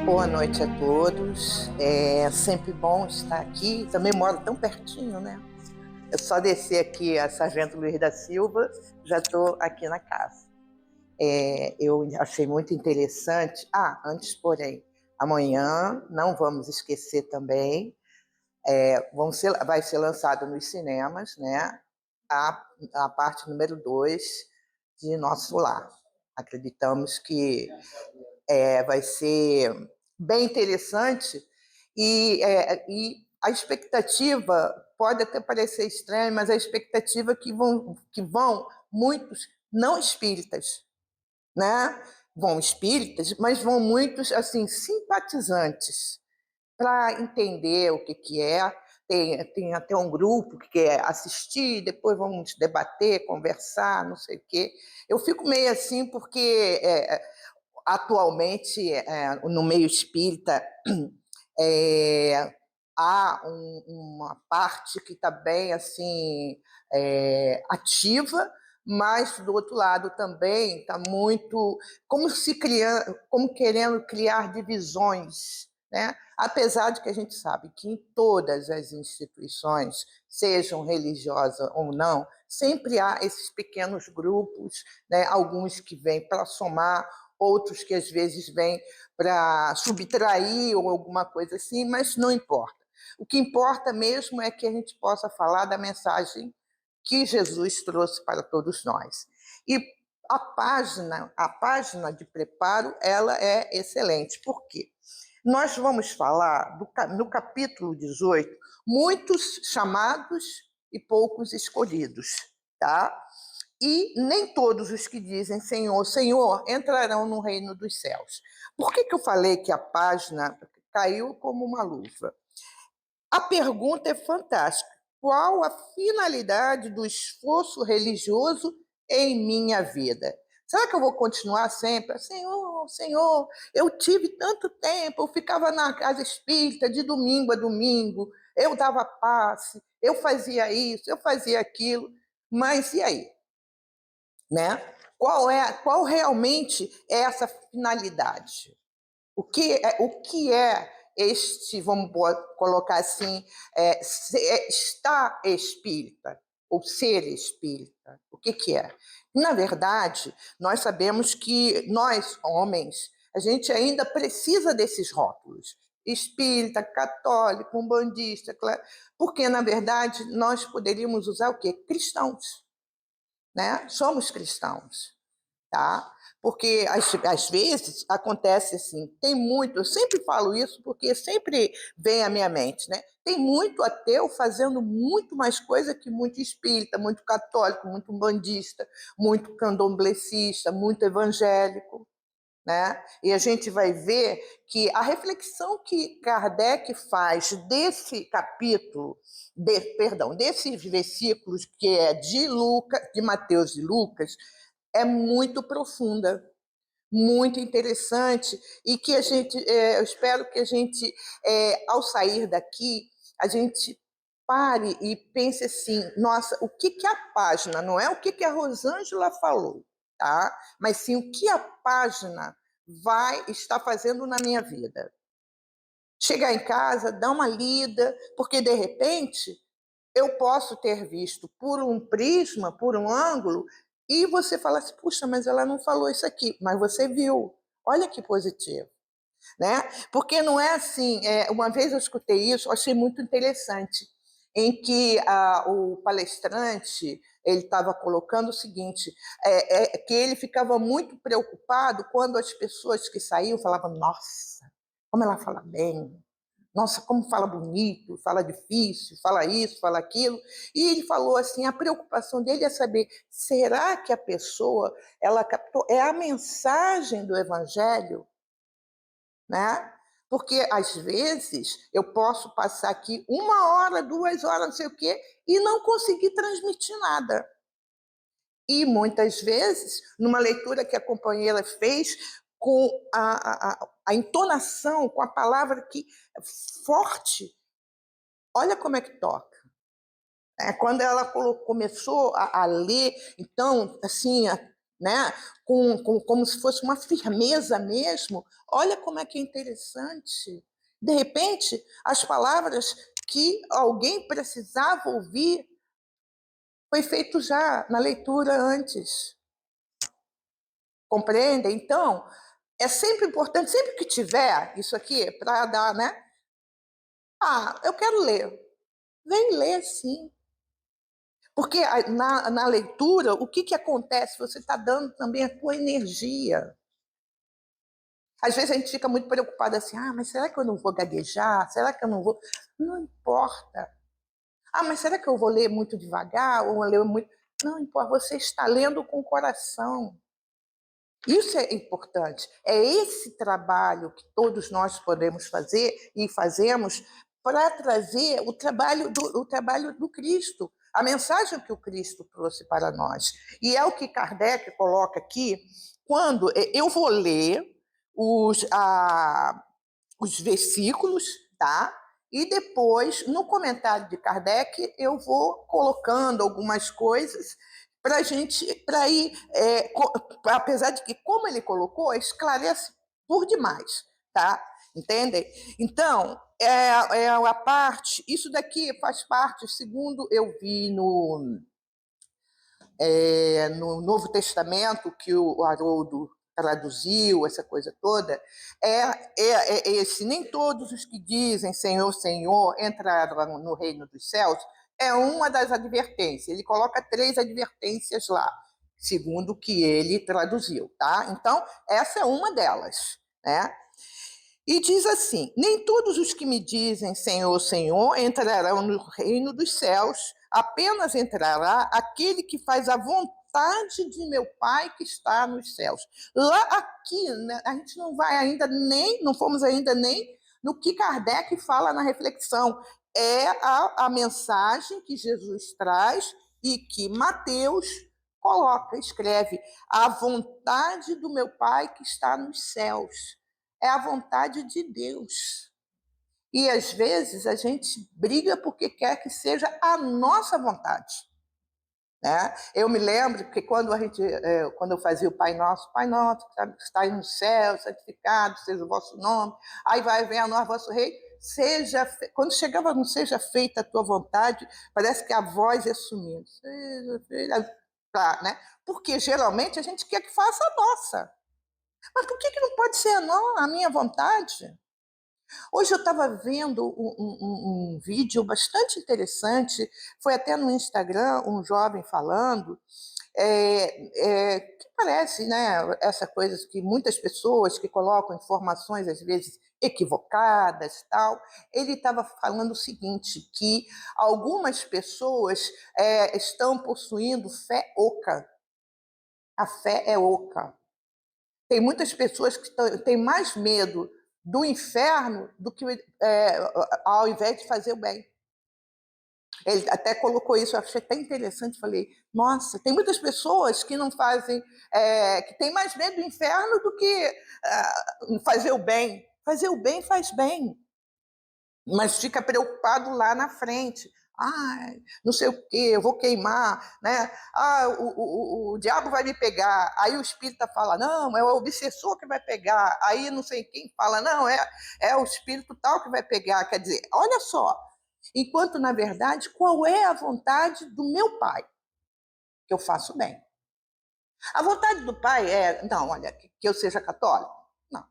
Boa noite a todos. É sempre bom estar aqui. Também moro tão pertinho, né? É só descer aqui a Sargento Luiz da Silva, já estou aqui na casa. Eu achei muito interessante. Antes, porém, amanhã, não vamos esquecer também, vai ser lançado nos cinemas, né? A parte número 2 de Nosso Lar. Acreditamos que vai ser bem interessante e a expectativa pode até parecer estranha, mas a expectativa é que vão muitos não espíritas, né? Vão espíritas, mas vão muitos assim simpatizantes para entender o que é. Tem até um grupo que quer assistir, depois vamos debater, conversar, não sei o quê. Eu fico meio assim porque atualmente, no meio espírita, há uma parte que está bem assim ativa, mas do outro lado também está muito como querendo criar divisões, né? Apesar de que a gente sabe que em todas as instituições, sejam religiosas ou não, sempre há esses pequenos grupos, né? Alguns que vêm para somar, outros que às vezes vêm para subtrair ou alguma coisa assim, mas não importa. O que importa mesmo é que a gente possa falar da mensagem que Jesus trouxe para todos nós. E a página de preparo, ela é excelente. Por quê? Nós vamos falar no capítulo 18, muitos chamados e poucos escolhidos, tá? E nem todos os que dizem Senhor, Senhor entrarão no reino dos céus. Por que eu falei que a página caiu como uma luva? A pergunta é fantástica. Qual a finalidade do esforço religioso em minha vida? Será que eu vou continuar sempre? Senhor, Senhor, eu tive tanto tempo, eu ficava na casa espírita de domingo a domingo, eu dava passe, eu fazia isso, eu fazia aquilo, mas e aí? Né? Qual realmente é essa finalidade? O que é este, vamos colocar assim, estar espírita, ou ser espírita? O que é? Na verdade, nós sabemos que nós, homens, a gente ainda precisa desses rótulos. Espírita, católico, umbandista, porque, na verdade, nós poderíamos usar o quê? Cristãos, né? Somos cristãos, tá? Porque às vezes acontece assim, eu sempre falo isso porque sempre vem à minha mente, né? Tem muito ateu fazendo muito mais coisa que muito espírita, muito católico, muito umbandista, muito candomblessista, muito evangélico, né? E a gente vai ver que a reflexão que Kardec faz desse capítulo, desses versículos que é de Mateus e Lucas, é muito profunda, muito interessante, e que eu espero que a gente, ao sair daqui, a gente pare e pense assim, nossa, o que a página, não é o que a Rosângela falou, tá? Mas sim o que a página vai estar fazendo na minha vida. Chegar em casa, dar uma lida, porque de repente eu posso ter visto por um prisma, por um ângulo, e você fala assim, puxa, mas ela não falou isso aqui, mas você viu. Olha que positivo, né? Porque não é assim, uma vez eu escutei isso, eu achei muito interessante, em que o palestrante ele estava colocando o seguinte, que ele ficava muito preocupado quando as pessoas que saíam falavam, nossa, como ela fala bem, nossa, como fala bonito, fala difícil, fala isso, fala aquilo. E ele falou assim, a preocupação dele é saber, será que a pessoa, ela captou, é a mensagem do evangelho, né? Porque às vezes eu posso passar aqui 1 hora, 2 horas, não sei o quê, e não conseguir transmitir nada. E muitas vezes, numa leitura que a companheira fez, com a entonação, com a palavra que forte, olha como é que toca. Quando ela começou a ler, então, assim, né? Como se fosse uma firmeza mesmo. Olha como é que é interessante. De repente, as palavras que alguém precisava ouvir foi feito já na leitura antes. Compreende? Então, é sempre importante, sempre que tiver isso aqui, para dar, né? Ah, eu quero ler. Vem ler, sim. Porque na leitura, o que acontece? Você está dando também a tua energia. Às vezes a gente fica muito preocupada assim, mas será que eu não vou gaguejar? Será que eu não vou? Não importa. Mas será que eu vou ler muito devagar? Ou ler muito... Não importa, você está lendo com o coração. Isso é importante. É esse trabalho que todos nós podemos fazer e fazemos para trazer o trabalho do Cristo, a mensagem que o Cristo trouxe para nós. E é o que Kardec coloca aqui, quando eu vou ler os versículos, tá? E depois, no comentário de Kardec, eu vou colocando algumas coisas para ir, apesar de que, como ele colocou, esclarece por demais, tá? Entendem? Então, a parte, isso daqui faz parte, segundo eu vi no Novo Testamento, que o Haroldo traduziu, essa coisa toda, é esse: nem todos os que dizem Senhor, Senhor entrarão no reino dos céus, é uma das advertências. Ele coloca 3 advertências lá, segundo o que ele traduziu, tá? Então, essa é uma delas, né? E diz assim: nem todos os que me dizem Senhor, Senhor entrarão no reino dos céus, apenas entrará aquele que faz a vontade de meu Pai que está nos céus. Lá aqui, né, a gente não vai ainda não fomos ainda nem no que Kardec fala na reflexão. É a mensagem que Jesus traz e que Mateus coloca, escreve: a vontade do meu Pai que está nos céus. É a vontade de Deus. E às vezes a gente briga porque quer que seja a nossa vontade. Né? Eu me lembro que quando eu fazia o Pai Nosso, que está aí no céu, santificado seja o vosso nome, aí vai venha a nós, vosso rei, quando chegava no seja feita a tua vontade, parece que a voz ia sumindo. Seja feita, né? Porque geralmente a gente quer que faça a nossa. Mas por que não pode ser a minha vontade? Hoje eu estava vendo um vídeo bastante interessante, foi até no Instagram, um jovem falando, que parece, né, essa coisa que muitas pessoas que colocam informações, às vezes, equivocadas, tal. Ele estava falando o seguinte, que algumas pessoas estão possuindo fé oca. A fé é oca. Tem muitas pessoas que têm mais medo do inferno do que ao invés de fazer o bem. Ele até colocou isso, eu achei até interessante. Falei, nossa, tem muitas pessoas que não fazem, que têm mais medo do inferno do que fazer o bem. Fazer o bem faz bem, mas fica preocupado lá na frente. Não sei o quê, eu vou queimar, né? O diabo vai me pegar. Aí o espírita fala, não, é o obsessor que vai pegar. Aí não sei quem fala, não, é o espírito tal que vai pegar. Quer dizer, olha só, enquanto, na verdade, qual é a vontade do meu pai? Que eu faço bem. A vontade do pai não, olha, que eu seja católico? Não.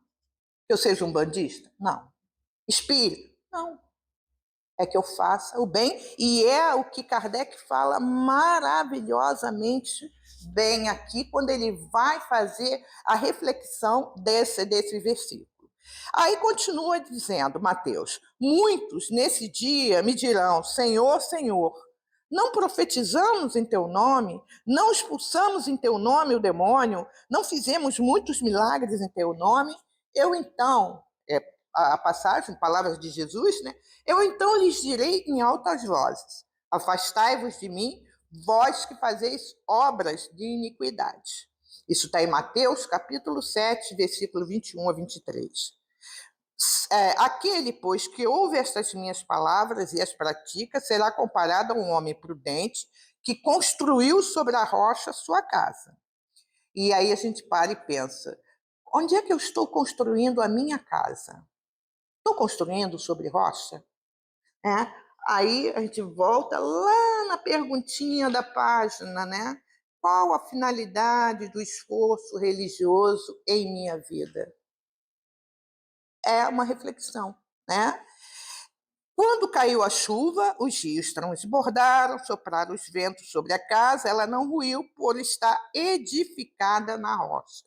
Que eu seja um bandista? Não. Espírita? Não. É que eu faça o bem, e é o que Kardec fala maravilhosamente bem aqui, quando ele vai fazer a reflexão desse versículo. Aí continua dizendo, Mateus: muitos nesse dia me dirão, Senhor, Senhor, não profetizamos em teu nome, não expulsamos em teu nome o demônio, não fizemos muitos milagres em teu nome? Eu então, a passagem, palavras de Jesus, né? Eu então lhes direi em altas vozes: afastai-vos de mim, vós que fazeis obras de iniquidade. Isso está em Mateus, capítulo 7, versículo 21 a 23. Aquele, pois, que ouve estas minhas palavras e as pratica, será comparado a um homem prudente que construiu sobre a rocha sua casa. E aí a gente para e pensa: onde é que eu estou construindo a minha casa? Estou construindo sobre rocha? É. Aí a gente volta lá na perguntinha da página, né? Qual a finalidade do esforço religioso em minha vida? É uma reflexão, né? Quando caiu a chuva, os rios transbordaram, sopraram os ventos sobre a casa, ela não ruiu por estar edificada na rocha.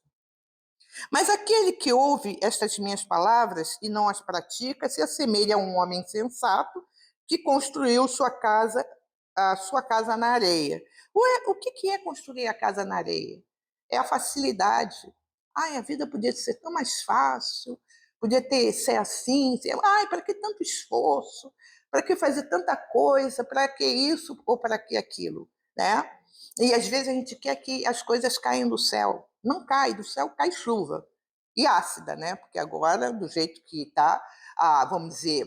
Mas aquele que ouve estas minhas palavras e não as pratica se assemelha a um homem sensato que construiu a sua casa na areia. O que é construir a casa na areia? É a facilidade. Ai, a vida podia ser tão mais fácil, podia ser assim. Ai, para que tanto esforço? Para que fazer tanta coisa? Para que isso ou para que aquilo? Né? E às vezes a gente quer que as coisas caiam do céu. Não cai, do céu cai chuva. E ácida, né? Porque agora, do jeito que está, vamos dizer,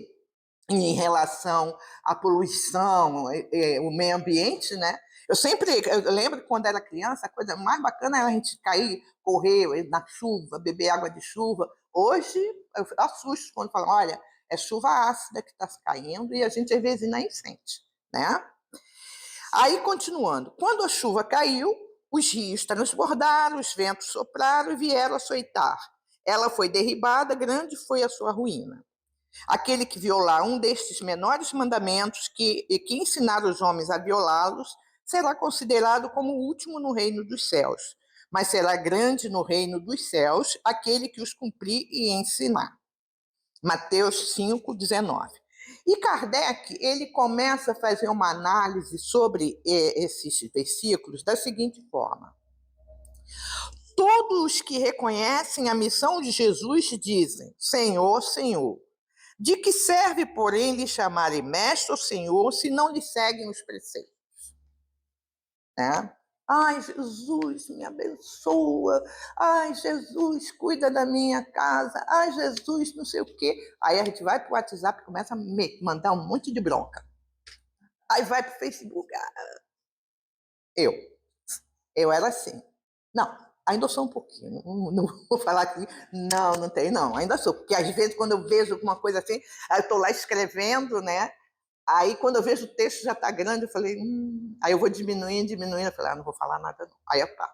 em relação à poluição, o meio ambiente, né? Eu lembro que quando era criança, a coisa mais bacana era a gente cair, correr na chuva, beber água de chuva. Hoje, eu assusto quando falam, olha, é chuva ácida que está caindo e a gente às vezes nem sente, né? Aí, continuando, quando a chuva caiu, os rios transbordaram, os ventos sopraram e vieram açoitar. Ela foi derribada, grande foi a sua ruína. Aquele que violar um destes menores mandamentos e que ensinar os homens a violá-los, será considerado como o último no reino dos céus. Mas será grande no reino dos céus aquele que os cumprir e ensinar. Mateus 5:19. E Kardec, ele começa a fazer uma análise sobre esses versículos da seguinte forma: todos os que reconhecem a missão de Jesus dizem: Senhor, Senhor. De que serve, porém, lhe chamarem mestre ou senhor se não lhe seguem os preceitos? Né? Ai, Jesus, me abençoa. Ai, Jesus, cuida da minha casa. Ai, Jesus, não sei o quê. Aí a gente vai para o WhatsApp e começa a mandar um monte de bronca. Aí vai para o Facebook. Eu. Eu era assim. Não, ainda sou um pouquinho. Não vou falar aqui. Não, não tem, não. Ainda sou. Porque às vezes, quando eu vejo alguma coisa assim, aí eu estou lá escrevendo, né? Aí, quando eu vejo o texto já está grande, eu falei, aí eu vou diminuindo, eu falei, não vou falar nada não. Aí eu paro,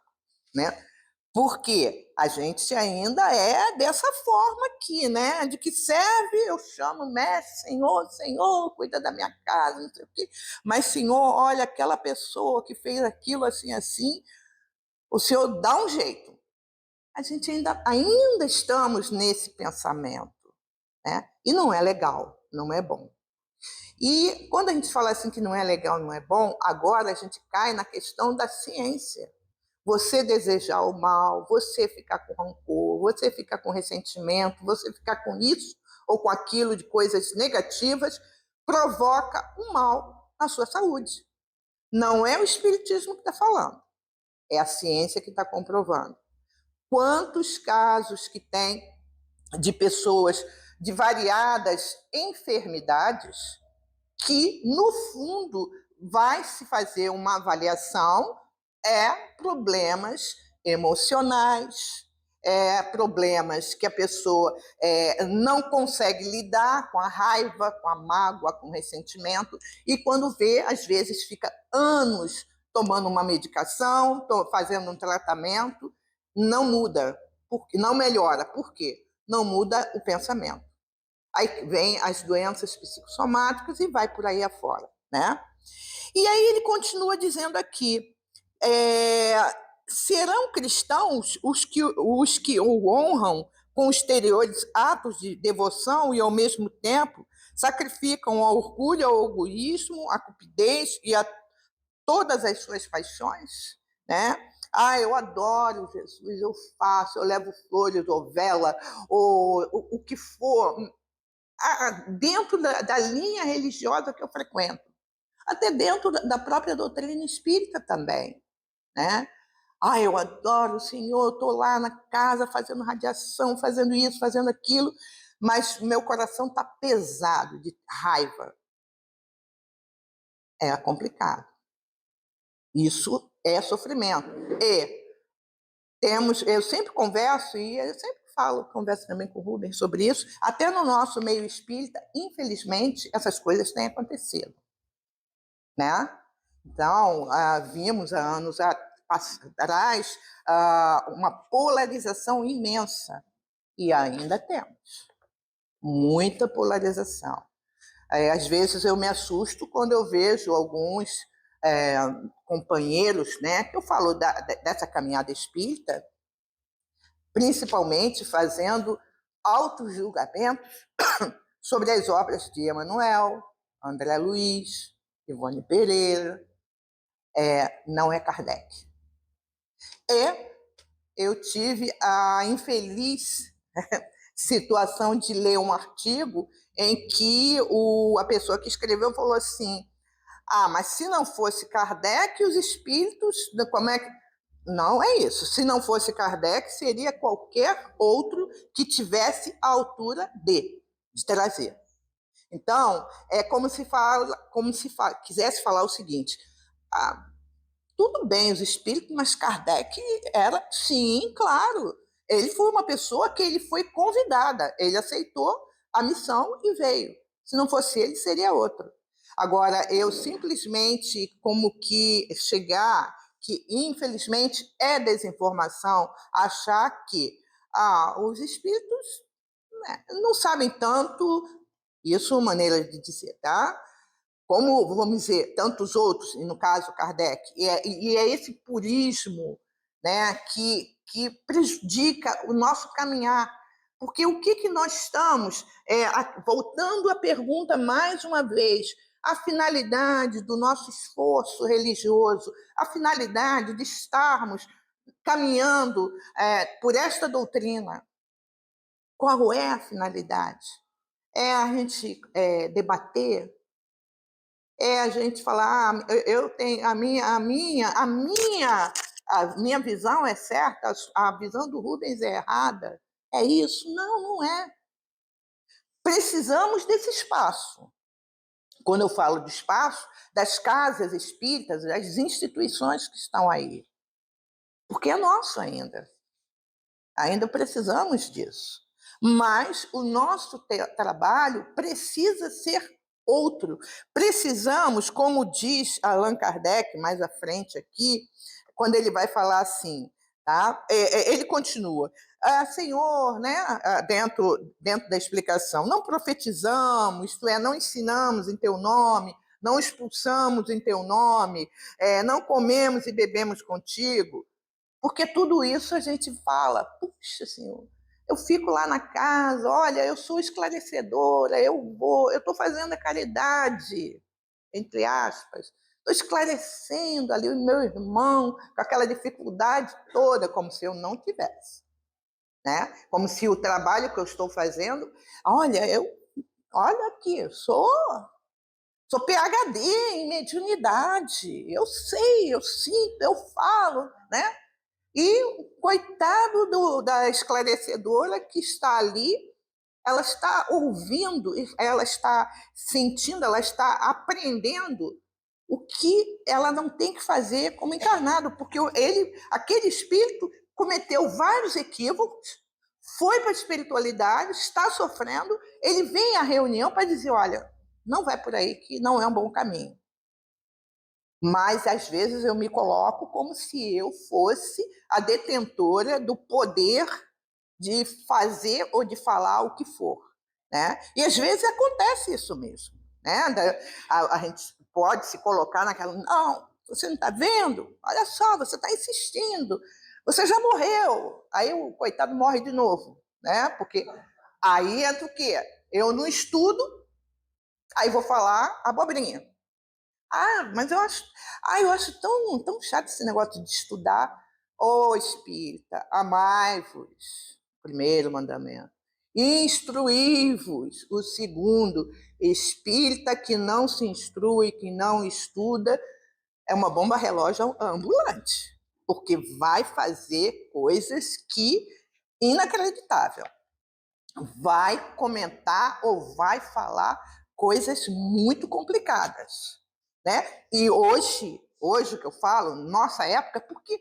né? Porque a gente ainda é dessa forma aqui, né? De que serve, eu chamo mestre, Senhor, Senhor, cuida da minha casa, não sei o quê. Mas, Senhor, olha, aquela pessoa que fez aquilo assim, assim, o Senhor dá um jeito. A gente ainda estamos nesse pensamento, né? E não é legal, não é bom. E quando a gente fala assim que não é legal, não é bom, agora a gente cai na questão da ciência. Você desejar o mal, você ficar com rancor, você ficar com ressentimento, você ficar com isso ou com aquilo de coisas negativas, provoca um mal na sua saúde. Não é o espiritismo que está falando, é a ciência que está comprovando. Quantos casos que tem de pessoas de variadas enfermidades que, no fundo, vai se fazer uma avaliação, problemas emocionais, problemas que a pessoa não consegue lidar com a raiva, com a mágoa, com o ressentimento, e quando vê, às vezes fica anos tomando uma medicação, fazendo um tratamento, não muda, não melhora. Por quê? Não muda o pensamento. Aí vem as doenças psicossomáticas e vai por aí afora, né? E aí ele continua dizendo aqui, serão cristãos os que o honram com exteriores atos de devoção e, ao mesmo tempo, sacrificam ao orgulho, ao egoísmo, à cupidez e a todas as suas paixões, né? Ah, eu adoro Jesus, eu faço, eu levo flores ou vela, ou o que for, dentro da linha religiosa que eu frequento, até dentro da própria doutrina espírita também, né? Ah, eu adoro o Senhor, estou lá na casa fazendo radiação, fazendo isso, fazendo aquilo, mas meu coração está pesado de raiva. É complicado. Isso é sofrimento. E eu sempre converso, e eu sempre converso também com o Rubens sobre isso, até no nosso meio espírita, infelizmente, essas coisas têm acontecido, né? Então, vimos há anos atrás uma polarização imensa, e ainda temos muita polarização. Às vezes eu me assusto quando eu vejo alguns companheiros, né, que eu falo dessa caminhada espírita, principalmente fazendo autojulgamentos sobre as obras de Emmanuel, André Luiz, Ivone Pereira. Não é Kardec. E eu tive a infeliz situação de ler um artigo em que a pessoa que escreveu falou assim: mas se não fosse Kardec, os espíritos, como é que... Não é isso. Se não fosse Kardec, seria qualquer outro que tivesse a altura de trazer. Então, é como se quisesse falar o seguinte: tudo bem, os espíritos, mas Kardec era, sim, claro. Ele foi uma pessoa que ele foi convidada, ele aceitou a missão e veio. Se não fosse ele, seria outro. Agora, eu simplesmente, como que chegar, que infelizmente é desinformação, achar que os espíritos, né, não sabem tanto, isso é uma maneira de dizer, tá? Como, vamos dizer, tantos outros, e no caso Kardec, e é esse purismo, né, que prejudica o nosso caminhar. Porque o que nós estamos, voltando à pergunta mais uma vez, a finalidade do nosso esforço religioso, a finalidade de estarmos caminhando por esta doutrina, qual é a finalidade? É a gente debater, a gente falar, eu tenho a minha visão é certa, a visão do Rubens é errada. É isso? Não, não é. Precisamos desse espaço. Quando eu falo de espaço, das casas espíritas, das instituições que estão aí. Porque é nosso ainda. Ainda precisamos disso. Mas o nosso trabalho precisa ser outro. Precisamos, como diz Allan Kardec mais à frente aqui, quando ele vai falar assim, tá? Ele continua: Senhor, né, dentro da explicação, não profetizamos, isto é, não ensinamos em teu nome, não expulsamos em teu nome, não comemos e bebemos contigo, porque tudo isso a gente fala: puxa, Senhor, eu fico lá na casa, olha, eu sou esclarecedora, eu estou fazendo a caridade, entre aspas, estou esclarecendo ali o meu irmão com aquela dificuldade toda, como se eu não tivesse, né? Como se o trabalho que eu estou fazendo, olha aqui, eu sou PhD em mediunidade, eu sei, eu sinto, eu falo, né? E o coitado da esclarecedora que está ali, ela está ouvindo, ela está sentindo, ela está aprendendo o que ela não tem que fazer como encarnado, porque aquele espírito cometeu vários equívocos, foi para a espiritualidade, está sofrendo, ele vem à reunião para dizer: olha, não vai por aí, que não é um bom caminho. Mas, às vezes, eu me coloco como se eu fosse a detentora do poder de fazer ou de falar o que for, né? E, às vezes, acontece isso mesmo, né? A gente pode se colocar naquela: não, você não está vendo? Olha só, você está insistindo, você já morreu. Aí o coitado morre de novo, né? Porque aí entra o quê? Eu não estudo, aí vou falar abobrinha. Mas eu acho tão chato esse negócio de estudar. Espírita, amai-vos, primeiro mandamento. Instruí-vos, o segundo. Espírita que não se instrui, que não estuda, é uma bomba relógio ambulante, porque vai fazer coisas que inacreditável. Vai comentar ou vai falar coisas muito complicadas, né? E hoje o que eu falo, nossa época, porque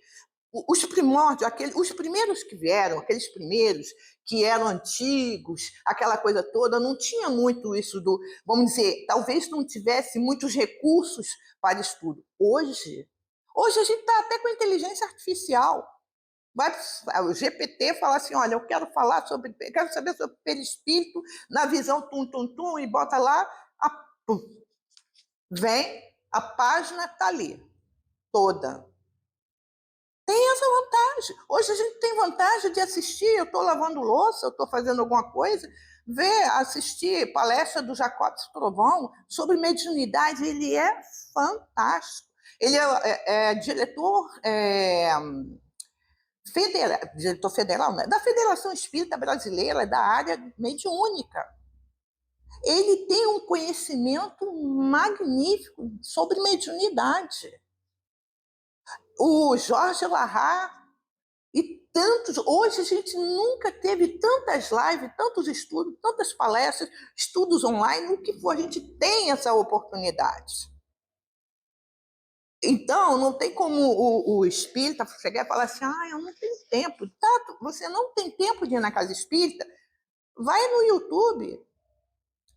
os primórdios, os primeiros que vieram, aqueles primeiros que eram antigos, aquela coisa toda, não tinha muito isso do, vamos dizer, talvez não tivesse muitos recursos para estudo. Hoje a gente está até com inteligência artificial. O GPT fala assim, olha, eu quero saber sobre perispírito na visão tum-tum-tum, e bota lá, pum, vem, a página está ali, toda. Tem essa vantagem. Hoje a gente tem vantagem de assistir, eu estou lavando louça, eu estou fazendo alguma coisa, assistir palestra do Jacobs Trovão sobre mediunidade, ele é fantástico. Ele é diretor federal, né? Da Federação Espírita Brasileira, da área mediúnica. Ele tem um conhecimento magnífico sobre mediunidade. O Jorge Larrat e tantos. Hoje a gente nunca teve tantas lives, tantos estudos, tantas palestras, estudos online, o que for, a gente tem essa oportunidade. Então, não tem como o espírita chegar e falar assim, eu não tenho tempo. Tá, você não tem tempo de ir na casa espírita? Vai no YouTube.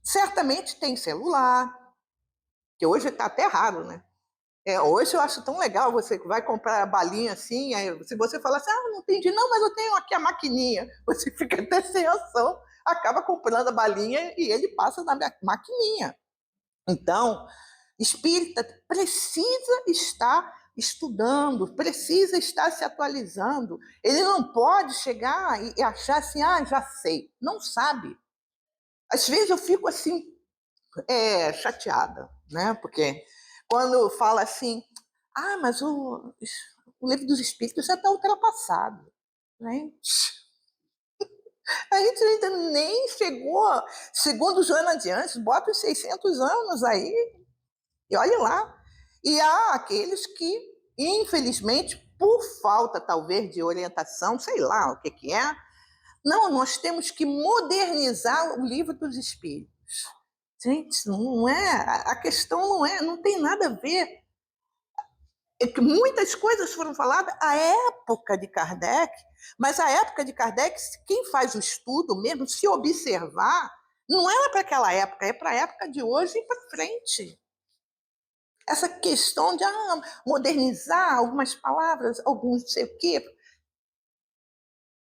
Certamente tem celular, que hoje está até raro, né? Hoje eu acho tão legal, você vai comprar a balinha assim, aí, se você falar assim, não entendi, não, mas eu tenho aqui a maquininha, você fica até sem ação, acaba comprando a balinha e ele passa na maquininha. Então, espírita precisa estar estudando, precisa estar se atualizando. Ele não pode chegar e achar assim, já sei. Não sabe. Às vezes eu fico assim, chateada, né? Porque quando fala assim, mas o livro dos Espíritos já está ultrapassado. Gente, a gente ainda nem chegou, segundo Joana de Anjos, bota os 600 anos aí, e olha lá. E há aqueles que, infelizmente, por falta talvez de orientação, sei lá o que é, não, nós temos que modernizar o livro dos Espíritos. Gente, não é, a questão não tem nada a ver. Que muitas coisas foram faladas à época de Kardec, mas a época de Kardec, quem faz o estudo mesmo, se observar, não era para aquela época, é para a época de hoje e para frente. Essa questão de modernizar algumas palavras, alguns não sei o quê.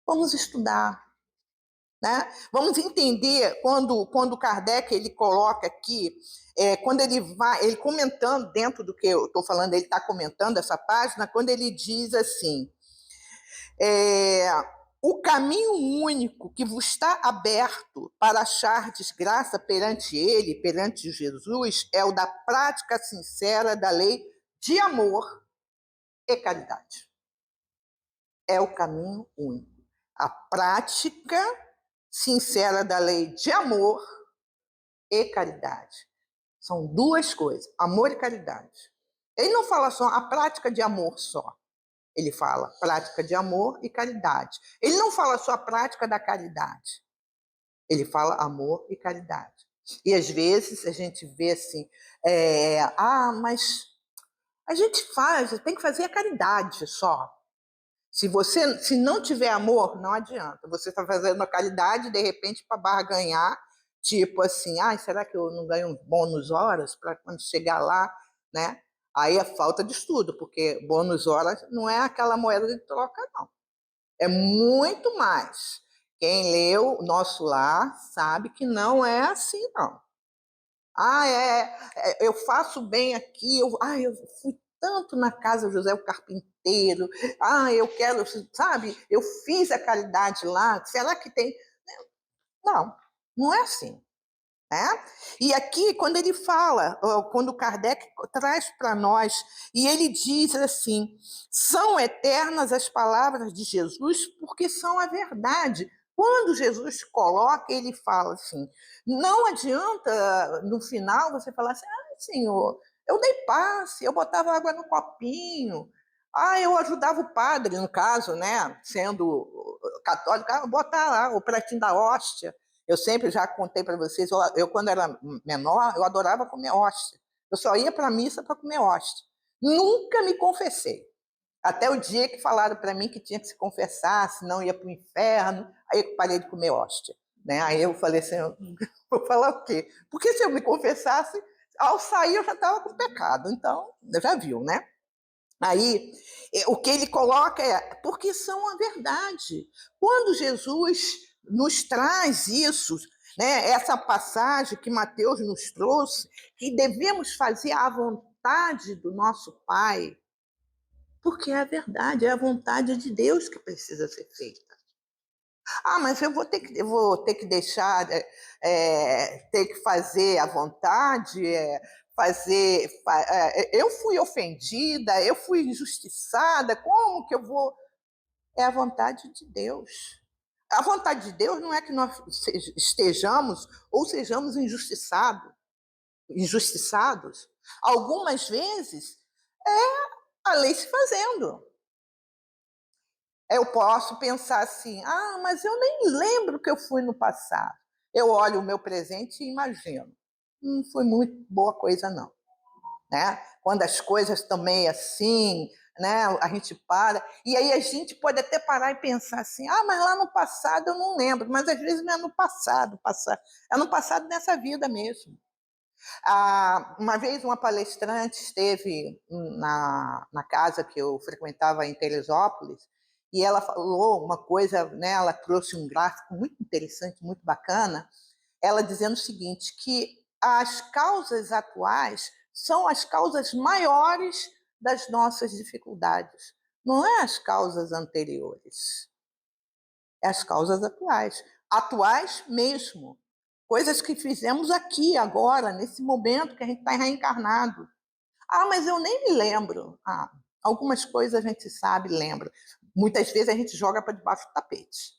Vamos estudar. Né? Vamos entender quando Kardec ele coloca aqui, quando ele comentando dentro do que eu estou falando, ele está comentando essa página, quando ele diz assim, o caminho único que vos está aberto para achar desgraça perante ele, perante Jesus, é o da prática sincera da lei de amor e caridade. É o caminho único. A prática sincera da lei de amor e caridade. São duas coisas, amor e caridade. Ele não fala só a prática de amor só. Ele fala prática de amor e caridade. Ele não fala só a prática da caridade. Ele fala amor e caridade. E às vezes a gente vê assim, mas a gente tem que fazer a caridade só. Se não tiver amor, não adianta. Você está fazendo a caridade, de repente, para barganhar, tipo assim, será que eu não ganho bônus horas para quando chegar lá, né? Aí é falta de estudo, porque bônus horas não é aquela moeda de troca, não. É muito mais. Quem leu o Nosso Lar sabe que não é assim, não. Eu faço bem aqui, eu fui tanto na casa José o Carpinteiro, eu quero, sabe, eu fiz a caridade lá, será que tem? Não, não é assim. Né? E aqui, quando ele fala, quando Kardec traz para nós, e ele diz assim, são eternas as palavras de Jesus porque são a verdade. Quando Jesus coloca, ele fala assim, não adianta no final você falar assim, Senhor, eu dei passe, eu botava água no copinho, eu ajudava o padre, no caso, né, sendo católico, botar lá o pratinho da hóstia. Eu sempre já contei para vocês, eu quando era menor, eu adorava comer hóstia. Eu só ia para a missa para comer hóstia. Nunca me confessei. Até o dia que falaram para mim que tinha que se confessar, senão ia para o inferno. Aí eu parei de comer hóstia. Né? Aí eu falei assim, vou falar o quê? Porque se eu me confessasse, ao sair eu já estava com pecado. Então, já viu, né? Aí, o que ele coloca é, porque são a verdade. Quando Jesus nos traz isso, né, essa passagem que Mateus nos trouxe, que devemos fazer a vontade do nosso Pai, porque é a verdade, é a vontade de Deus que precisa ser feita. Ah, mas eu vou ter que deixar, ter que fazer à vontade, eu fui ofendida, eu fui injustiçada, como que eu vou? É a vontade de Deus. A vontade de Deus não é que nós estejamos ou sejamos injustiçados. Algumas vezes é a lei se fazendo. Eu posso pensar assim, mas eu nem lembro que eu fui no passado. Eu olho o meu presente e imagino. Não foi muito boa coisa, não. Né? Quando as coisas também assim, né? A gente para. E aí a gente pode até parar e pensar assim, mas lá no passado eu não lembro. Mas às vezes não é no passado. É no passado nessa vida mesmo. Uma vez uma palestrante esteve na casa que eu frequentava em Teresópolis e ela falou uma coisa, né, ela trouxe um gráfico muito interessante, muito bacana, ela dizendo o seguinte, que as causas atuais são as causas maiores das nossas dificuldades, não é as causas anteriores, é as causas atuais mesmo. Coisas que fizemos aqui, agora, nesse momento que a gente está reencarnado. Mas eu nem me lembro. Algumas coisas a gente sabe, lembra. Muitas vezes a gente joga para debaixo do tapete.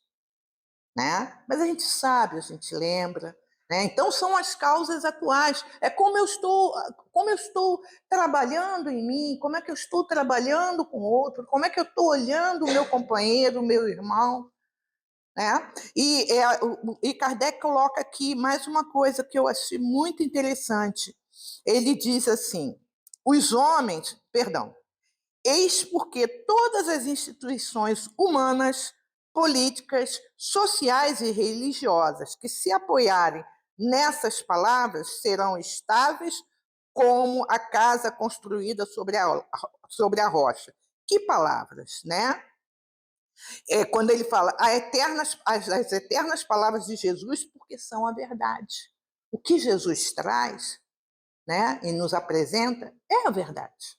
Né? Mas a gente sabe, a gente lembra. Né? Então, são as causas atuais. É como eu estou trabalhando em mim, como é que eu estou trabalhando com o outro, como é que eu estou olhando o meu companheiro, o meu irmão. Né? E Kardec coloca aqui mais uma coisa que eu achei muito interessante. Ele diz assim, eis porque todas as instituições humanas, políticas, sociais e religiosas que se apoiarem nessas palavras serão estáveis como a casa construída sobre a rocha. Que palavras, né? Quando ele fala as eternas palavras de Jesus, porque são a verdade. O que Jesus traz, né, e nos apresenta é a verdade.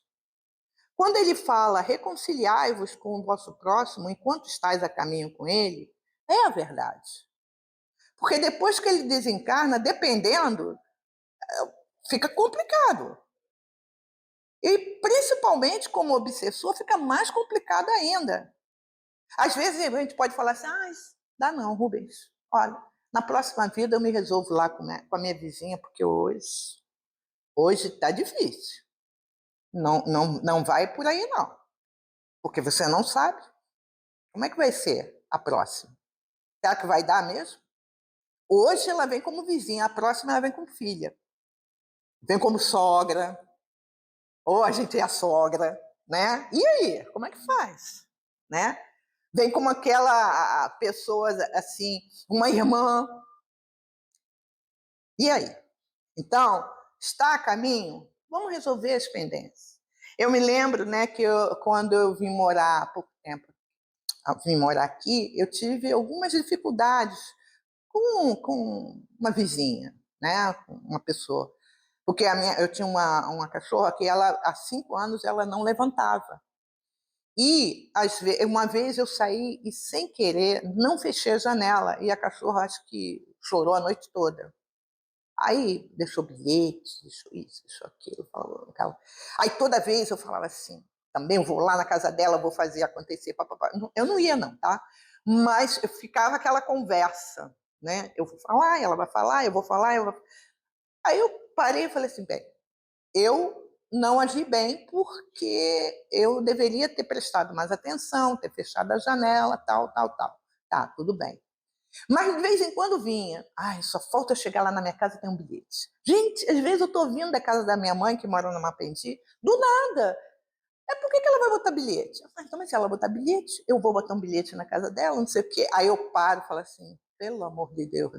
Quando ele fala reconciliai-vos com o vosso próximo enquanto estáis a caminho com ele, é a verdade. Porque depois que ele desencarna, dependendo, fica complicado. E principalmente como obsessor, fica mais complicado ainda. Às vezes a gente pode falar assim, dá não, Rubens. Olha, na próxima vida eu me resolvo lá com a minha vizinha, porque hoje está difícil. Não vai por aí, não. Porque você não sabe. Como é que vai ser a próxima? Será que vai dar mesmo? Hoje ela vem como vizinha, a próxima ela vem como filha. Vem como sogra. Ou a gente é a sogra, né? E aí, como é que faz? Né? Vem como aquela pessoa, assim, uma irmã. E aí? Então, está a caminho? Vamos resolver as pendências. Eu me lembro, né, que quando eu vim morar há pouco tempo, vim morar aqui, eu tive algumas dificuldades com uma vizinha, né, com uma pessoa. Porque eu tinha uma cachorra que há 5 anos ela não levantava. E uma vez eu saí e, sem querer, não fechei a janela. E a cachorra, acho que chorou a noite toda. Aí deixou bilhete, deixou isso, deixou aquilo. Falava. Aí toda vez eu falava assim, também eu vou lá na casa dela, vou fazer acontecer. Papapá. Eu não ia não, tá? Mas ficava aquela conversa, né? Eu vou falar, ela vai falar, eu vou falar. Aí eu parei e falei assim, bem, eu não agi bem porque eu deveria ter prestado mais atenção, ter fechado a janela, tal. Tá, tudo bem. Mas de vez em quando vinha. Só falta eu chegar lá na minha casa e ter um bilhete. Gente, às vezes eu estou vindo da casa da minha mãe, que mora no Mapendi, do nada. por que ela vai botar bilhete? Eu falei, então, mas se ela botar bilhete, eu vou botar um bilhete na casa dela, não sei o quê. Aí eu paro e falo assim, pelo amor de Deus.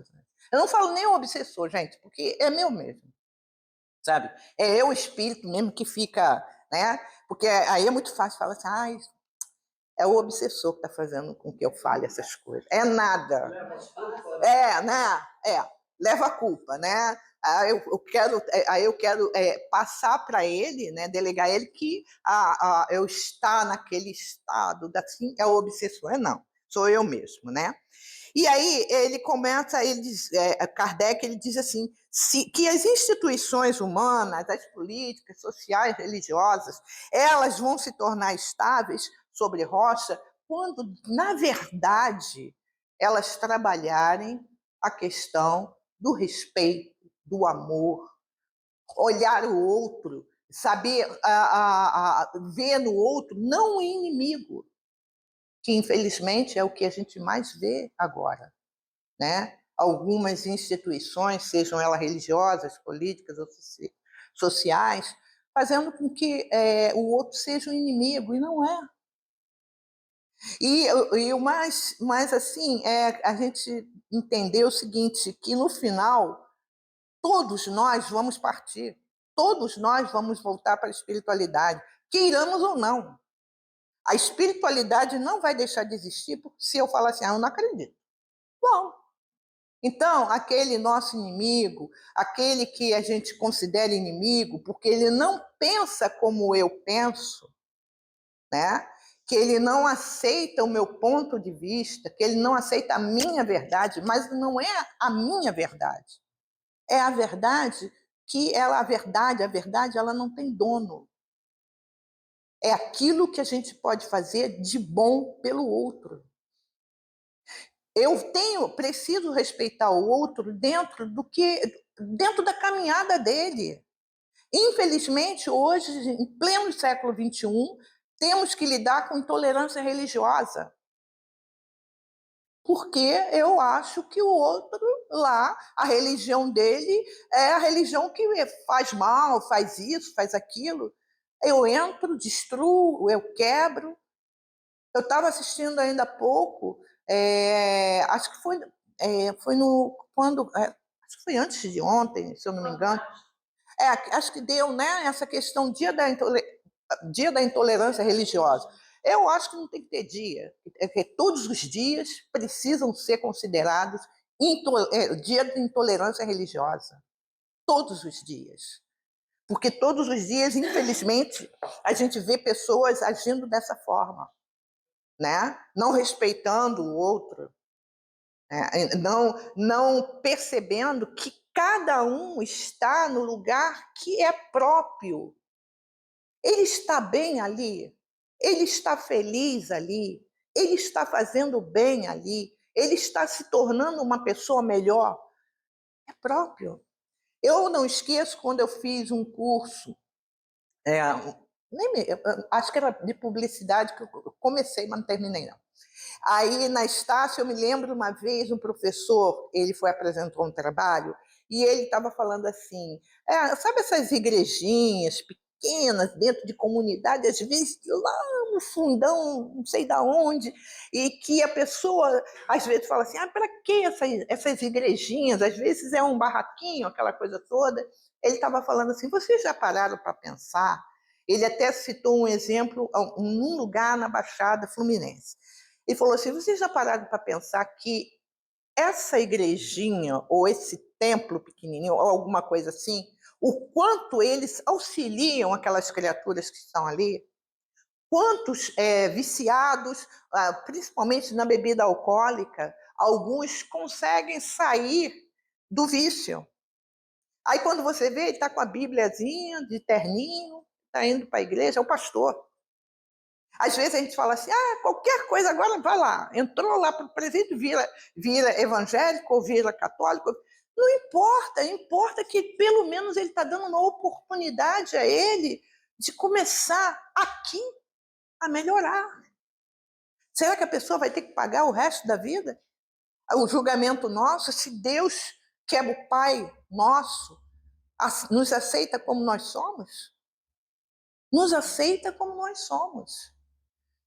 Eu não falo nem o obsessor, gente, porque é meu mesmo, sabe? É eu, o espírito mesmo, que fica, né? Porque aí é muito fácil falar assim, ai, é o obsessor que está fazendo com que eu fale essas coisas. É nada. Né? Leva a culpa, né? Aí eu quero passar para ele, né, delegar ele que eu estar naquele estado, assim, é o obsessor. Não, sou eu mesmo, né? E aí ele começa, Kardec ele diz assim, que as instituições humanas, as políticas, sociais, religiosas, elas vão se tornar estáveis sobre rocha quando, na verdade, elas trabalharem a questão do respeito, do amor, olhar o outro, saber ver no outro não um inimigo, que infelizmente é o que a gente mais vê agora, né? Algumas instituições, sejam elas religiosas, políticas ou sociais, fazendo com que o outro seja um inimigo, e não é. E o mais assim, a gente entender o seguinte, que no final, todos nós vamos partir, todos nós vamos voltar para a espiritualidade, queiramos ou não. A espiritualidade não vai deixar de existir se eu falar assim, eu não acredito. Bom, então, aquele nosso inimigo, aquele que a gente considera inimigo, porque ele não pensa como eu penso, né? Que ele não aceita o meu ponto de vista, que ele não aceita a minha verdade, mas não é a minha verdade. É a verdade que a verdade, ela não tem dono. É aquilo que a gente pode fazer de bom pelo outro. Preciso respeitar o outro dentro da caminhada dele. Infelizmente, hoje, em pleno século XXI, temos que lidar com intolerância religiosa, porque eu acho que o outro lá, a religião dele é a religião que faz mal, faz isso, faz aquilo. Eu entro, destruo, eu quebro. Eu estava assistindo ainda há pouco, acho que foi no quando, acho que foi antes de ontem, se eu não me engano. Acho que deu, né? Essa questão dia da intolerância religiosa. Eu acho que não tem que ter dia, que todos os dias precisam ser considerados dia de intolerância religiosa. Todos os dias. Porque todos os dias, infelizmente, a gente vê pessoas agindo dessa forma, né? Não respeitando o outro, né? Não percebendo que cada um está no lugar que é próprio. Ele está bem ali, ele está feliz ali, ele está fazendo bem ali, ele está se tornando uma pessoa melhor. É próprio. Eu não esqueço quando eu fiz um curso, acho que era de publicidade, que eu comecei, mas não terminei não. Aí na Estácio, eu me lembro uma vez, um professor, ele foi apresentar um trabalho e ele estava falando assim, sabe essas igrejinhas pequenas dentro de comunidade, às vezes lá no fundão, não sei da onde, e que a pessoa às vezes fala assim, para que essas igrejinhas? Às vezes é um barraquinho, aquela coisa toda. Ele estava falando assim, vocês já pararam para pensar? Ele até citou um exemplo, num lugar na Baixada Fluminense. Ele falou assim, vocês já pararam para pensar que essa igrejinha ou esse templo pequenininho ou alguma coisa assim, o quanto eles auxiliam aquelas criaturas que estão ali? Quantos viciados, principalmente na bebida alcoólica, alguns conseguem sair do vício. Aí quando você vê, ele está com a Bíbliazinha de terninho, está indo para a igreja, é o pastor. Às vezes a gente fala assim, qualquer coisa agora vai lá. Entrou lá para o presídio, vira evangélico ou vira católico. Não importa, importa que pelo menos ele está dando uma oportunidade a ele de começar aqui a melhorar. Será que a pessoa vai ter que pagar o resto da vida? O julgamento nosso, se Deus, que é o Pai nosso, nos aceita como nós somos? nos aceita como nós somos.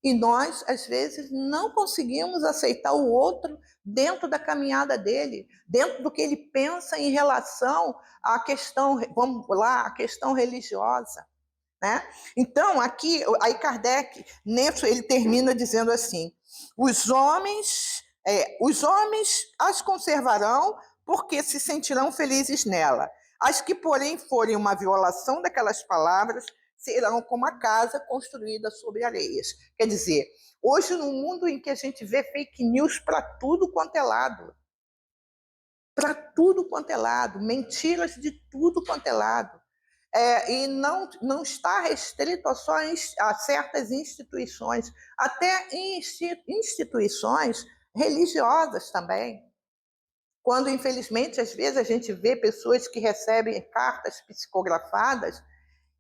E nós, às vezes, não conseguimos aceitar o outro dentro da caminhada dele, dentro do que ele pensa em relação à questão, vamos lá, à questão religiosa. Né? Então, aqui, aí Kardec, nisso, ele termina dizendo assim: os homens as conservarão porque se sentirão felizes nela. As que, porém, forem uma violação daquelas palavras, serão como a casa construída sobre areias. Quer dizer, hoje, no mundo em que a gente vê fake news para tudo quanto é lado, mentiras de tudo quanto é lado, e não está restrito a certas instituições, até instituições religiosas também. Quando, infelizmente, às vezes a gente vê pessoas que recebem cartas psicografadas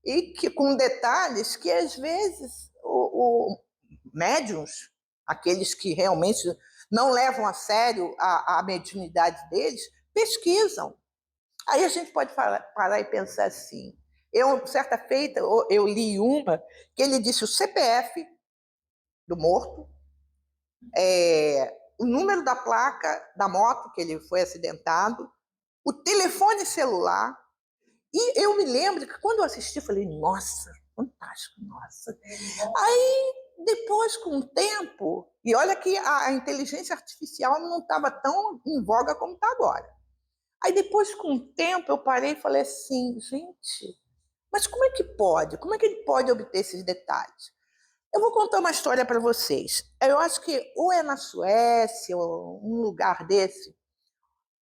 e que com detalhes que, às vezes, o médiuns, aqueles que realmente não levam a sério a mediunidade deles, pesquisam. Aí a gente pode parar e pensar assim. Certa feita, eu li uma que ele disse o CPF do morto, o número da placa da moto que ele foi acidentado, o telefone celular. E eu me lembro que quando eu assisti, eu falei, nossa, fantástico, nossa. Aí, depois, com o tempo, e olha que a inteligência artificial não estava tão em voga como está agora. Aí, depois, com o tempo, eu parei e falei assim, gente, mas como é que pode? Como é que ele pode obter esses detalhes? Eu vou contar uma história para vocês. Eu acho que ou é na Suécia, ou um lugar desse,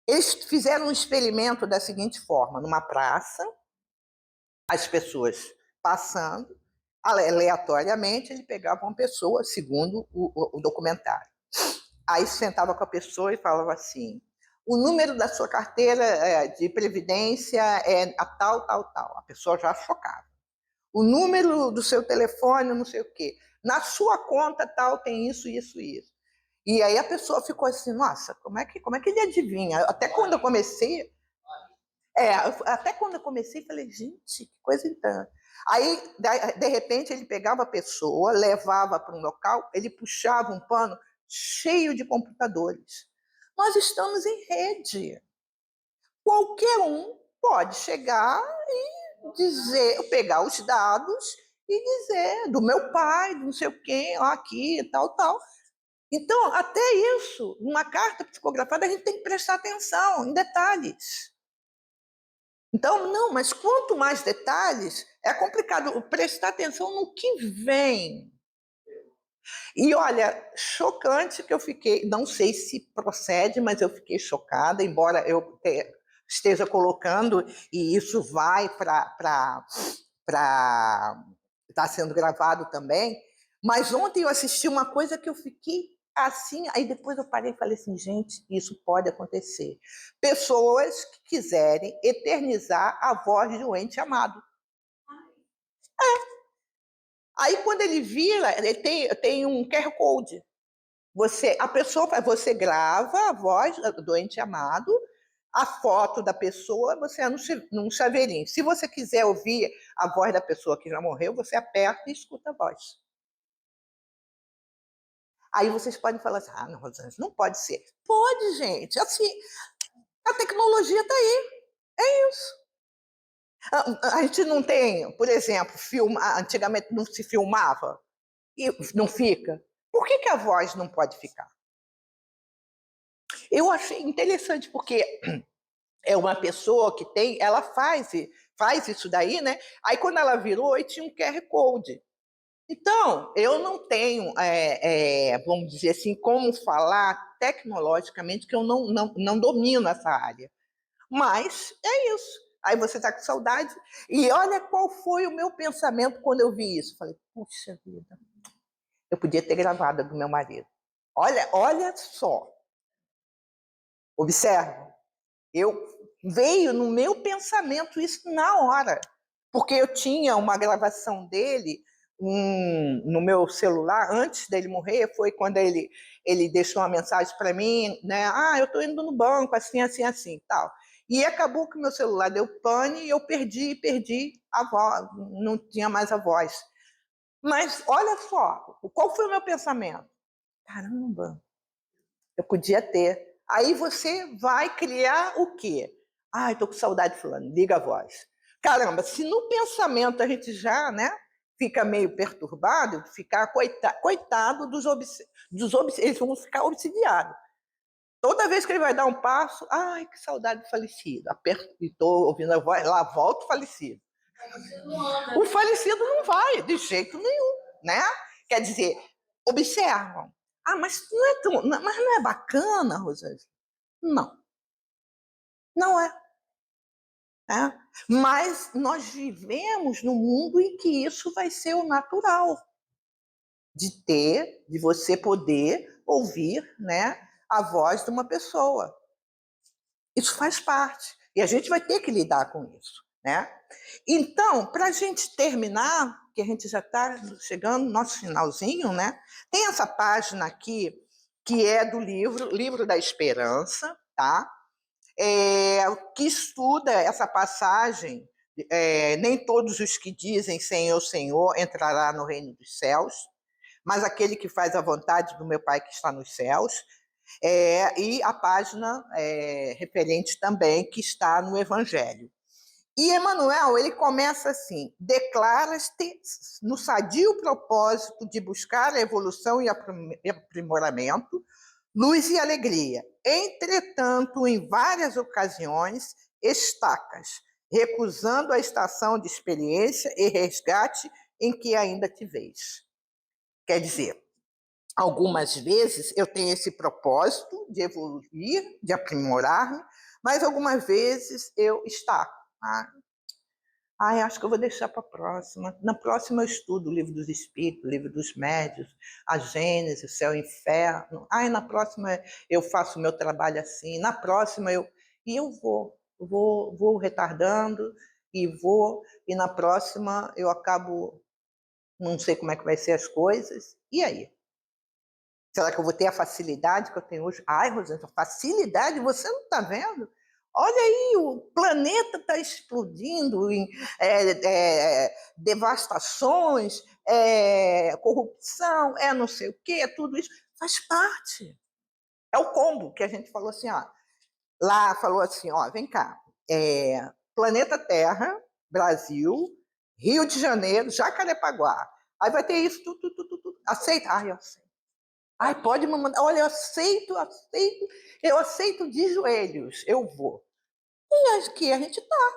eles fizeram um experimento da seguinte forma, numa praça, as pessoas passando, aleatoriamente, ele pegava uma pessoa, segundo o documentário. Aí sentava com a pessoa e falava assim, o número da sua carteira de previdência é a tal, tal, tal. A pessoa já chocava. O número do seu telefone, não sei o quê. Na sua conta tal tem isso, isso, isso. E aí a pessoa ficou assim, nossa, como é que ele adivinha? Até quando eu comecei, falei, gente, que coisa então. Aí, de repente, ele pegava a pessoa, levava para um local, ele puxava um pano cheio de computadores. Nós estamos em rede. Qualquer um pode chegar e dizer, pegar os dados e dizer do meu pai, do não sei o quê, aqui, tal, tal. Então, até isso, numa carta psicografada, a gente tem que prestar atenção em detalhes. Então, não, mas quanto mais detalhes, é complicado prestar atenção no que vem. E olha, chocante que eu fiquei, não sei se procede, mas eu fiquei chocada, embora eu esteja colocando, e isso vai para está sendo gravado também, mas ontem eu assisti uma coisa que eu fiquei assim, aí depois eu parei e falei assim, gente, isso pode acontecer. Pessoas que quiserem eternizar a voz de um ente amado. Aí quando ele vira, ele tem um QR Code. Você grava a voz do ente amado, a foto da pessoa, você é num chaveirinho. Se você quiser ouvir a voz da pessoa que já morreu, você aperta e escuta a voz. Aí vocês podem falar assim, não, Rosângela, não pode ser. Pode, gente. Assim, a tecnologia está aí. É isso. A gente não tem, por exemplo, antigamente não se filmava e não fica. Por que a voz não pode ficar? Eu achei interessante, porque é uma pessoa que ela faz isso daí, né? Aí quando ela virou, tinha um QR Code. Então, eu não tenho, vamos dizer assim, como falar tecnologicamente, que eu não domino essa área. Mas é isso. Aí você está com saudade. E olha qual foi o meu pensamento quando eu vi isso. Falei, puxa vida, eu podia ter gravado do meu marido. Olha só. Observa. Veio no meu pensamento isso na hora. Porque eu tinha uma gravação dele no meu celular, antes dele morrer, foi quando ele deixou uma mensagem para mim, né? Eu estou indo no banco, assim, assim, assim, tal. E acabou que o meu celular deu pane e eu perdi a voz, não tinha mais a voz. Mas olha só, qual foi o meu pensamento? Caramba, eu podia ter. Aí você vai criar o quê? Ai, tô com saudade de fulano, liga a voz. Caramba, se no pensamento a gente já, né, fica meio perturbado, ficar coitado eles vão ficar obsidiados. Toda vez que ele vai dar um passo, ai, que saudade do falecido. Aperto e estou ouvindo a voz, lá volta o falecido. O falecido não vai, de jeito nenhum, né? Quer dizer, observam. Ah, mas não é bacana, Rosângela? Não, não é. Mas nós vivemos num mundo em que isso vai ser o natural, de você poder ouvir, né, a voz de uma pessoa. Isso faz parte. E a gente vai ter que lidar com isso, né? Então, para a gente terminar, que a gente já está chegando no nosso finalzinho, né? Tem essa página aqui que é do Livro da Esperança, tá? Que estuda essa passagem. Nem todos os que dizem Senhor, Senhor entrará no reino dos céus, mas aquele que faz a vontade do meu Pai que está nos céus. E a página referente também que está no Evangelho. E Emmanuel, ele começa assim: declara-te no sadio propósito de buscar a evolução e aprimoramento, luz e alegria. Entretanto, em várias ocasiões, estacas, recusando a estação de experiência e resgate em que ainda te vês. Quer dizer, algumas vezes eu tenho esse propósito de evoluir, de aprimorar-me, mas algumas vezes eu estaco. Acho que eu vou deixar para a próxima. Na próxima eu estudo o Livro dos Espíritos, o Livro dos Médiuns, a Gênese, o Céu e o Inferno. Na próxima eu faço o meu trabalho assim. Na próxima eu... E eu vou retardando e na próxima eu acabo... Não sei como é que vai ser as coisas. E aí? Será que eu vou ter a facilidade que eu tenho hoje? Ai, Rosângela, facilidade? Você não está vendo? Olha aí, o planeta está explodindo em devastações, corrupção, não sei o quê, tudo isso faz parte. É o combo que a gente falou assim, lá falou assim, vem cá, planeta Terra, Brasil, Rio de Janeiro, Jacarepaguá. Aí vai ter isso, tudo. Aceita? Eu aceito. Pode me mandar. Olha, eu aceito de joelhos, eu vou. E aqui a gente tá.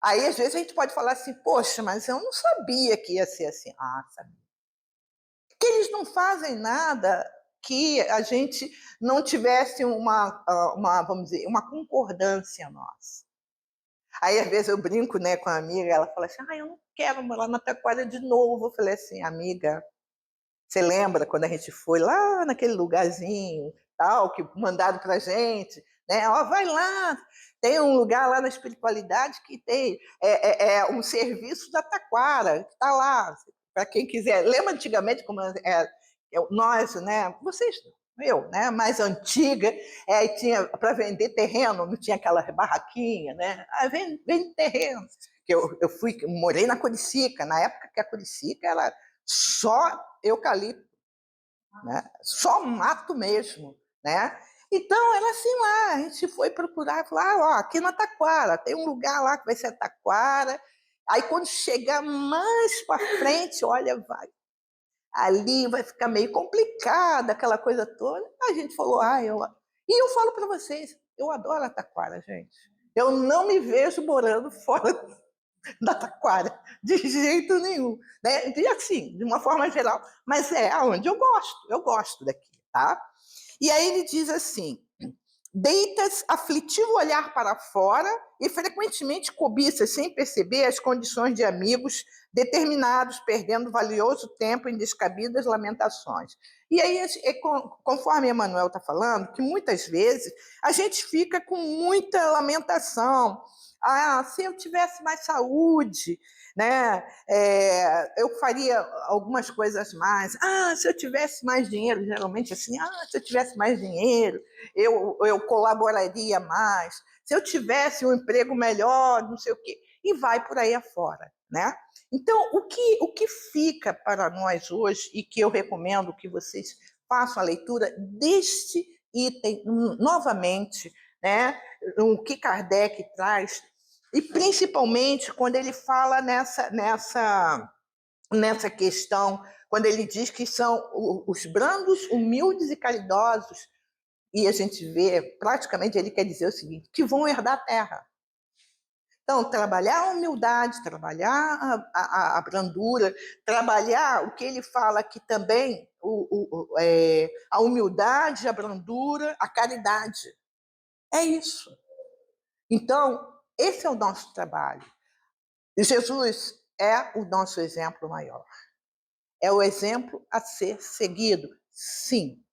Aí, às vezes, a gente pode falar assim, poxa, mas eu não sabia que ia ser assim. Sabia. Porque eles não fazem nada que a gente não tivesse vamos dizer, uma concordância nossa. Aí, às vezes, eu brinco, né, com a amiga, ela fala assim, eu não quero morar na Taquara de novo. Eu falei assim, amiga, você lembra quando a gente foi lá naquele lugarzinho, tal, que mandaram para a gente, né? Vai lá, tem um lugar lá na espiritualidade que tem um serviço da Taquara, que está lá, para quem quiser. Lembra antigamente como nós, né? Vocês, eu, né? Mais antiga, tinha para vender terreno, não tinha aquela barraquinha, né? Vende terreno. Eu morei na Curicica, na época que a Curicica era só eucalipto, né? Só mato mesmo, né? Então, era assim lá, a gente foi procurar, falar, aqui na Taquara, tem um lugar lá que vai ser a Taquara. Aí, quando chegar mais para frente, olha, ali vai ficar meio complicado, aquela coisa toda. A gente falou, E eu falo para vocês, eu adoro a Taquara, gente. Eu não me vejo morando fora da Taquara, de jeito nenhum, né? E assim, de uma forma geral, mas é aonde eu gosto daqui, tá? E aí ele diz assim: deitas aflitivo olhar para fora e frequentemente cobiças sem perceber as condições de amigos determinados, perdendo valioso tempo em descabidas lamentações. E aí, conforme Emmanuel está falando, que muitas vezes a gente fica com muita lamentação. Ah, se eu tivesse mais saúde, né? Eu faria algumas coisas mais. Ah, se eu tivesse mais dinheiro, geralmente assim, se eu tivesse mais dinheiro, eu colaboraria mais. Se eu tivesse um emprego melhor, não sei o quê. E vai por aí afora, né? Então, o que fica para nós hoje, e que eu recomendo que vocês façam a leitura deste item novamente, né? O que Kardec traz, e principalmente quando ele fala nessa questão, quando ele diz que são os brandos, humildes e caridosos, e a gente vê, praticamente, ele quer dizer o seguinte, que vão herdar a terra. Então, trabalhar a humildade, trabalhar a brandura, trabalhar o que ele fala aqui também, a humildade, a brandura, a caridade. É isso. Então, esse é o nosso trabalho. E Jesus é o nosso exemplo maior. É o exemplo a ser seguido. Sim,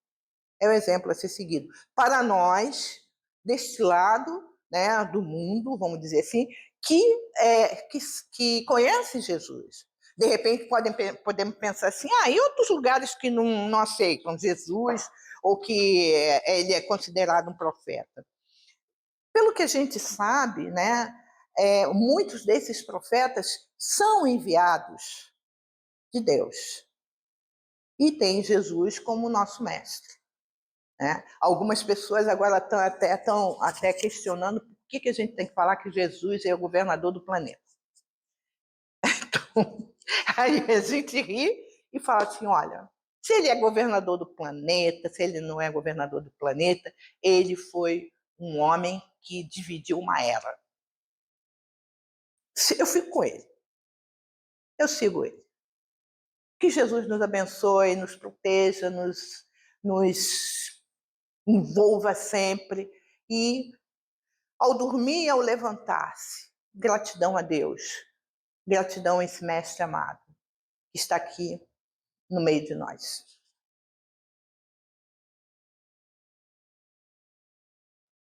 é o exemplo a ser seguido. Para nós, deste lado, né, do mundo, vamos dizer assim, que conhece Jesus. De repente, podemos pensar assim, e outros lugares que não aceitam Jesus, ou que ele é considerado um profeta. Pelo que a gente sabe, né, muitos desses profetas são enviados de Deus e tem Jesus como nosso mestre. Né? Algumas pessoas agora estão até questionando por que a gente tem que falar que Jesus é o governador do planeta. Então, aí a gente ri e fala assim, olha, se ele é governador do planeta, se ele não é governador do planeta, ele foi um homem que dividiu uma era. Eu fico com ele. Eu sigo ele. Que Jesus nos abençoe, nos proteja, nos envolva sempre. E ao dormir e ao levantar-se, gratidão a Deus. Gratidão a esse mestre amado que está aqui no meio de nós.